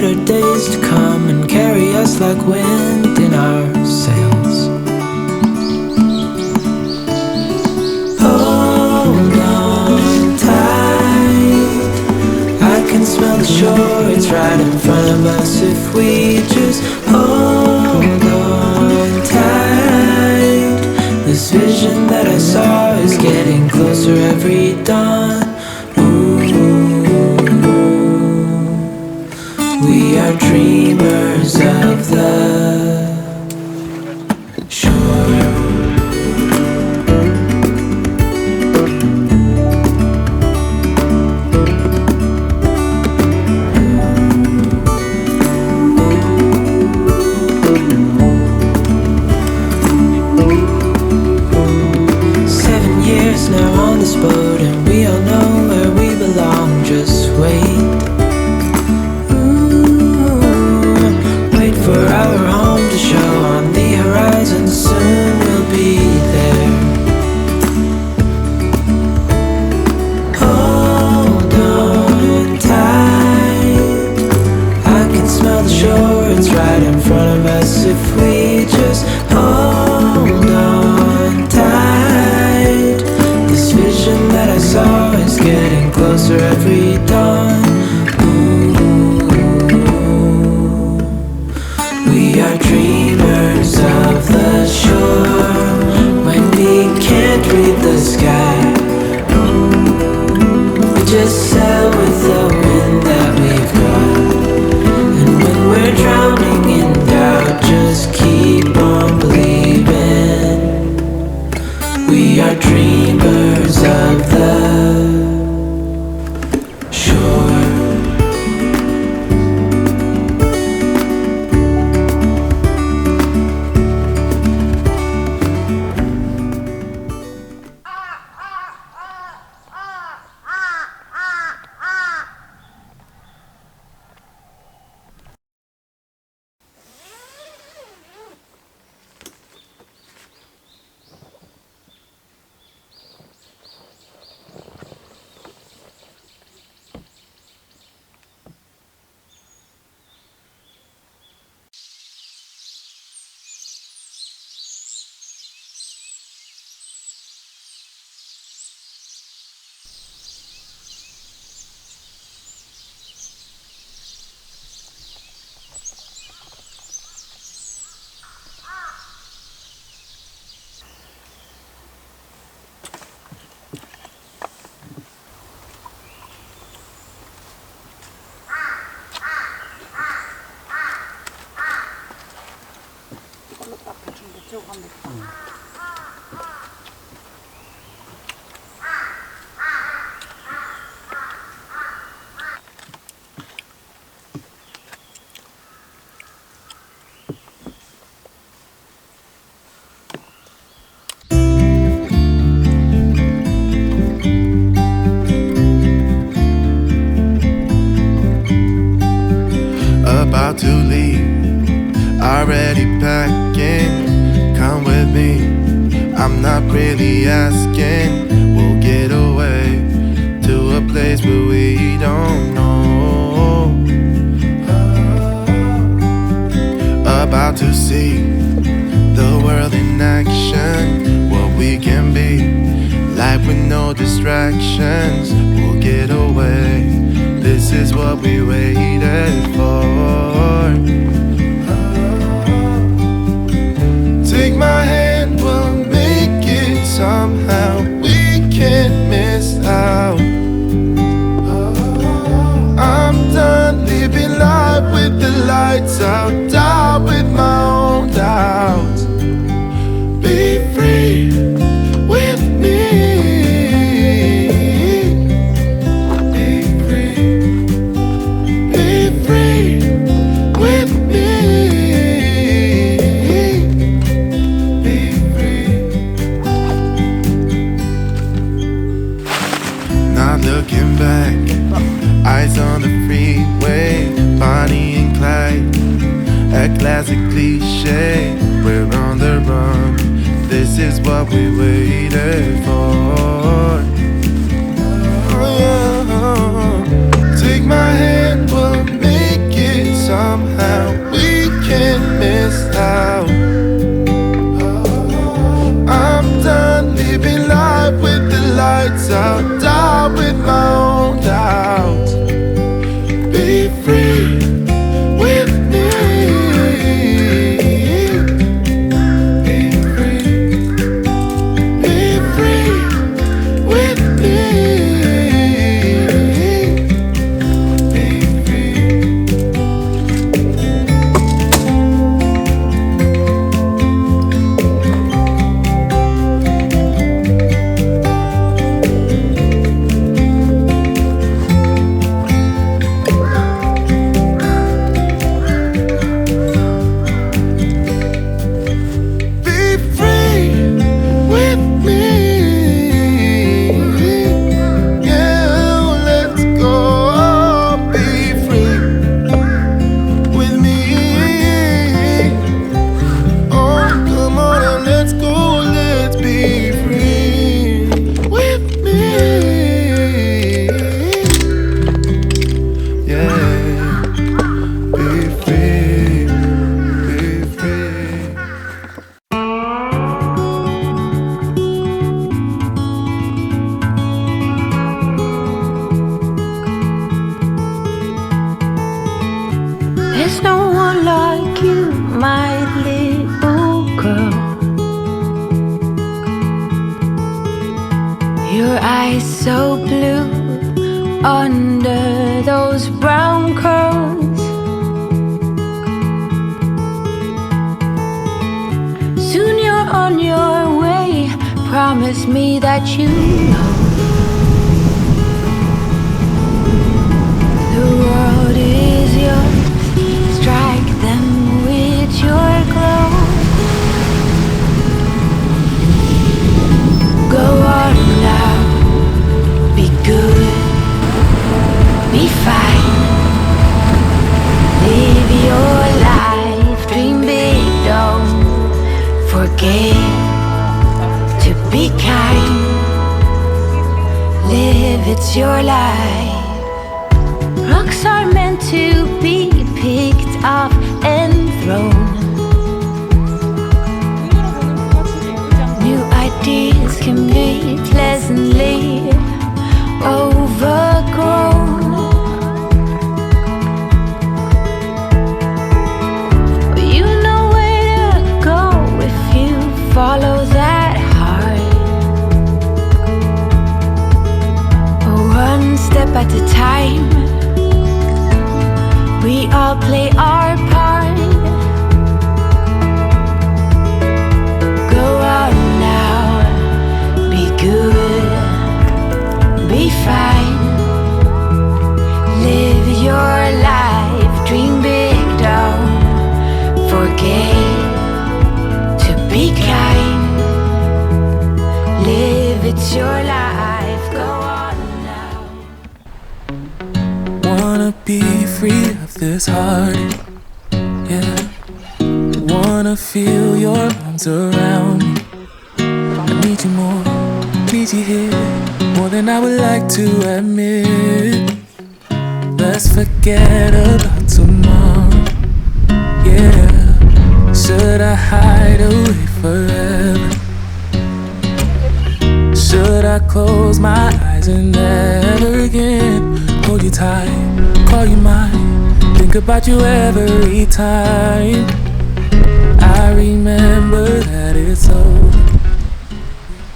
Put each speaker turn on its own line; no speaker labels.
better days to come and carry us like wind in our sails. Hold on tight, I can smell the shore, it's right in front of us if we just hold on tight. This vision that I saw is getting closer every dawn. We are dreamers of the shore. 7 years now on this boat, and we all know where we belong. Just wait. For our home to show on the horizon, soon we'll be there. Hold on tight, I can smell the shore, it's right in front of us if we just hold on tight. This vision that I saw is getting closer every dawn. We are dreamers of the shore when we can't read the sky. We just sail with the wind that we've got. And when we're drowning in doubt, just keep on believing. We are dreamers of the shore.
About to leave, already packing. Come with me, I'm not really asking. We'll get away to a place where we don't know. About to see the world in action, what we can be, life with no distractions. We'll get away, this is what we waited for. Take my hand, we'll make it somehow. We can't miss out. I'm done living life with the lights out, die with my own doubts. Be free with me. Be free. Be free with me. Be free. Not looking back, eyes on the freeway, Bonnie and Clyde, a classic cliche. We're on the run, this is what we waited for. Oh, yeah. Take my hand, we'll make it
so blue under those brown curls. Soon you're on your way, promise me that you know the world is yours. Strike them with your glow. Go on now, be good, be fine. Live your life, dream big, don't forget to be kind. Live, it's your life. Rocks are meant to be picked up and thrown. New ideas can be pleasantly overgrown. But you know where to go if you follow that heart. One step at a time, we all play our part. Go out now, be good, be fine. Live your life, dream big, don't forget to be kind. Live, it's your life, go on now.
Wanna be free of this heart, yeah. Wanna feel your arms around me. I need you more, need you here, more than I would like to admit. Let's forget about tomorrow, yeah. Should I hide away forever? Should I close my eyes and never again hold you tight, call you mine, think about you every time? I remember that it's over.